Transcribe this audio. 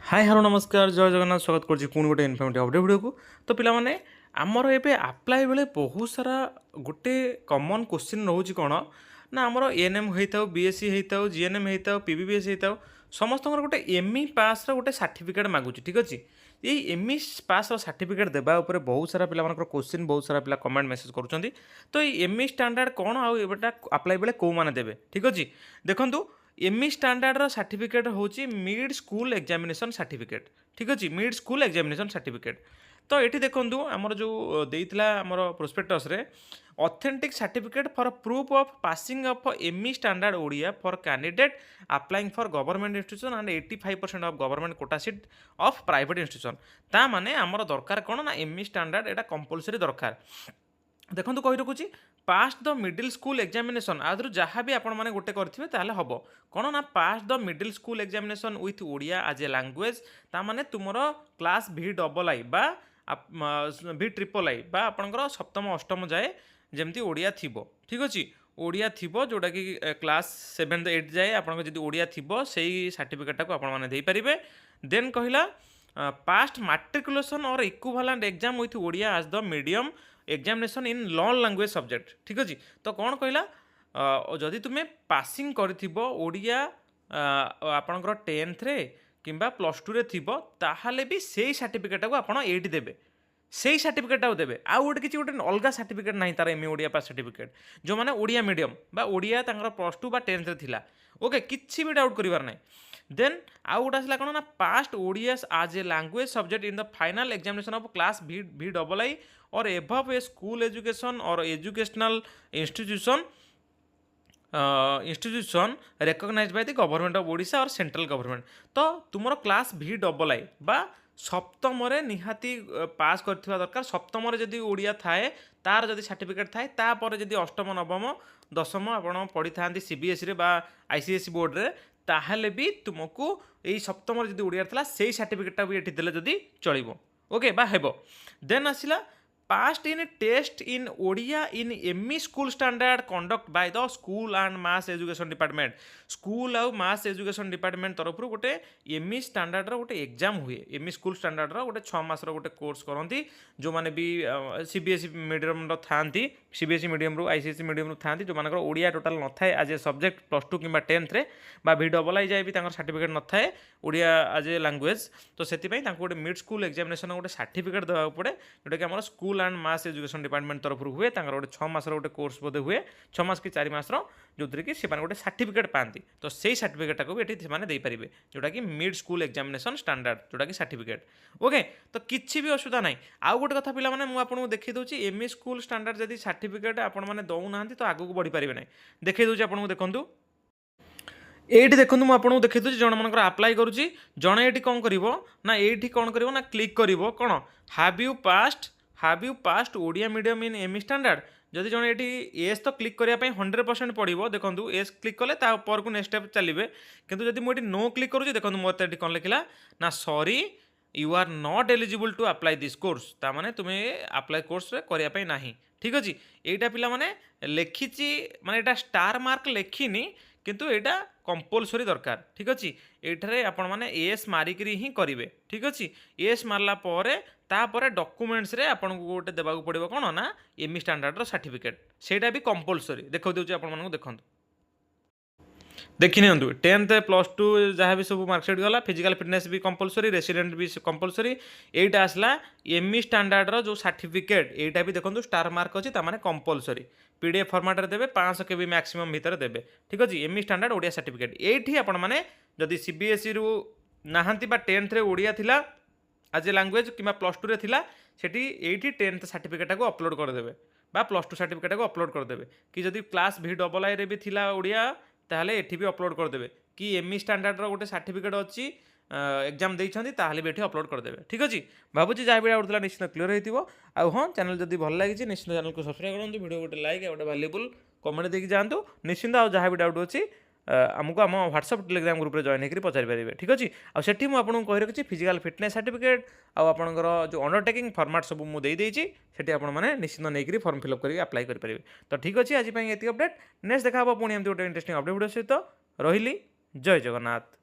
Hi hello नमस्कार जय जगन्नाथ स्वागत कर पुणी गोटे इनफर्मेटिव अपडेट वीडियो को। तो पिलामाने आमर एबे अप्लाई बेले बहुत सारा गोटे कॉमन क्वेश्चन रोचे कौन ना आमर एएनएम होता बीएससी होता जीएनएम होता पीबीबीएस होता समस्त गोटे एमई पास गोटे सर्टिफिकेट मागुची। ठीक अच्छे ये एमई पास सर्टिफिकेट देवा उपर बहुत सारा पिला क्वेश्चन बहुत सारा पिला कमेंट मेसेज करुँच। तो ये एमई स्टैंडर्ड कौन आटा अप्लाई बेले कौ मैंने देवे। ठीक अच्छे देखूँ एमई स्टैंडर्ड सर्टिफिकेट होची मिड स्कूल एग्जामिनेशन सर्टिफिकेट। ठीक अच्छे मिड स्कूल एग्जामिनेशन सर्टिफिकेट। तो ये देखूँ आमर जो देइतिला आमर प्रोस्पेक्टस रे authentic certificate for proof of passing of ME standard Odia for candidate applying for government institution and 85% of government quota seat of private institution. ता माने आमर दरकार कौन ना एमई स्टैंडर्ड एटा कंपलसरी दरकार। देखो कही रखुची पास द मिडिल स्कूल एग्जामिनेशन आदि जहाँ भी आपण मैंने गोटे करेंगे ताहले हम कौन ना pass the middle school examination with Odia as a language ता माने तुमर क्लास VII बा VIII बा आपणकर सप्तम अष्टम जाए जमती ओडिया थिबो। ठीक अच्छे ओडिया थिबो जोटा कि क्लास 7 8 जाए आपन जदि ओडिया थिबो सेही सर्टिफिकेट को आपण माने दे परिबे। देन कहिला passed matriculation or equivalent exam with Odia as the medium examination in law language subject. ठीक अच्छे तो कौन कहला जदि तुम्हें पासिंग करिथिबो आपणकर 10th रे किंबा +2 रे थिबो ताहाले भी सेही सर्टिफिकेट को आपण एठी देबे सेही सर्टिफिकेट देवे आउ गोटे किसी गोटे अलग सर्टिफिकेट ना तार एमई ओडिया पास सर्टिफिकेट जो मैंने ओडिया मीडियम बा ओडिया +2 बा 10th रे थिला। ओके किसी भी डाउट करिवार नहीं। देन आउ गोटे आसला कौन ना passed Odia as a language subject in the final examination of class VII or above a school education or educational institution recognised by the government of Odisha or central government. तो तुमर क्लास VII बा सप्तम निहाती पास करथिबा दरकार। सप्तम जदि ओडिया थाए तार जदि सर्टिफिकेट थाए तापर जदि अष्टम नवम दशम आपण पढ़ी था सीबीएसई रे बा आईसीएसई बोर्ड रे ताहले भी तुमको यही सप्तम जदि ओडिया था से सर्टिफिकेटा भी ये देले जदि चलिबो। ओके बा हेबो। देन आसिला passed in test in Odia in ME school standard conduct by the school and mass education department. School आउ मास एजुकेशन डिपार्टमेंट तरफ गोटे एमई स्टैंडर्ड गोटे एग्जाम हुए एमई स्कूल स्टैंडर्ड गोटे 6 मास गोटे कोर्स करती जो मैंने भी सीबीएसई मीडियम था सीबीएसई मीडियम रू आईसीएसई मीडियम था जो मान ओडिया टोटाल न थाए एज ए सब्जेक्ट +2 कि 10th रे बा VII जाए भी सर्टिफिकेट न थाए ओडिया एज ए लैंग्वेज। तो से गोटे मिड स्कूल एग्जामिनेशन गोटे सर्टिफिकेट देवा पड़े जोटा कि आम school and mass education department तरफ हुए गोटे 6 मास गोटे कोर्स बोधे हुए 6 मास कि 4 मास जो थी कि गोटे सर्टिफिकेट पाती। तो से सर्टिफिकेट को भी ये देपारे जोटा कि मिड स्कूल एग्जामिनेशन स्टैंडर्ड जोटा कि सर्टिफिकेट। ओके तो किसी भी असुविधा ना। आउ गोटे कथा पिला मुझे देखी दूसरी एमई स्कूल स्टैंडर्ड जब सर्टिफिकेट आपने दौना तो आगू बढ़ी पारे ना। देखी दूसरी आपको देखूँ ये देखो मुझे देखी दूसरी जन मन आप्लाय करुँची जड़े ये कौन कर ना ये कौन कर ना क्लिक कर कौन have you past Odia medium in ME standard. जदि जड़े ये एस तो क्लिक करने 100% पड़ो देखो एस क्लिक कले तापर को नेक्स्ट स्टेप चलिए। किंतु जदि मुझे नो क्लिक करूँ देखो मोर कौन लिखला ना sorry you are not eligible to apply this course ता माने तुम्हें अप्लाई कोर्स करने ना। ठीक अच्छे यहाँ पिला माने लिखी माने एटा स्टार मार्क लिखिनी किंतु यहाँ कंपलसरी दरकार। ठीक अच्छे ये आपण मैंने एस मारिक ही करेंगे। ठीक अच्छे एस मारला तापर डॉक्यूमेंट्स रे आपन को गोटे देवाक पड़ो कौन ना एमई स्टैंडर्ड सर्टिफिकेट सेटा भी कंपलसरी देखो दूसरी आपको देखो देखी नियंतु 10th +2 जहाँ भी सब मार्कशीट गला फिजिकल फिटनेस भी कंपलसरी रेसिडेंट भी कंपलसरी। एटा आसला एमई स्टैंडर्ड जो सर्टिफिकेट यहाँ भी देखो स्टार मार्क अच्छी ताने कंपलसरी पीडीएफ फॉर्मेट रे देबे 500 KB मैक्सिमम भीतर देबे। ठीक अच्छे एमई स्टैंडर्ड ओडिया सर्टिफिकेट ये आपण मैंने जदि सीबीएसई रु नहांती बा 10th रे ओडिया थिला एज ए लैंग्वेज कि +2 रे थिला सेठी 10th सर्टिफिकेट को अपलोड करदेवे बा +2 सर्टिफिकेट को अपलोड करदेवे कि जदि क्लास VII रे भी थिला ओडिया ताहले एठी भी अपलोड करदेवे कि एमई स्टैंडर्ड गोटे सर्टिफिकेट अच्छी एग्जाम देइछंती ताहले भी एठी अपलोड करदेवे। ठीक अच्छे भावुची जहाँ भी डाउट निश्चित क्लियर होइतिबो। आ हाँ चैनल जदि भल लगी निश्चित चैनल को सब्सक्राइब करूँ वीडियो गोटे लाइक गोटे वैल्यूबल कमेंट देके जातु निश्चिंत। आ जहाँ भी डाउट अच्छी आमको आम व्हाट्सअप टेलीग्राम ग्रुप रे जॉइन होकर पचारि पारे। ठीक अच्छे आठी मुझे कही रखी फिजिकल फिटनेस सर्टिफिकेट आपणकर जो अंडरटेकिंग फॉर्मेट सब मुझे देती आपने निश्चित नहीं फॉर्म फिलअप करके अप्लाई करेंगे। तो ठीक अच्छे आज ये अपडेट नेक्स्ट देखा पुणी एमती गोटे इंटरेस्टिंग अपडेट वीडियो सहित रही जय जगन्नाथ।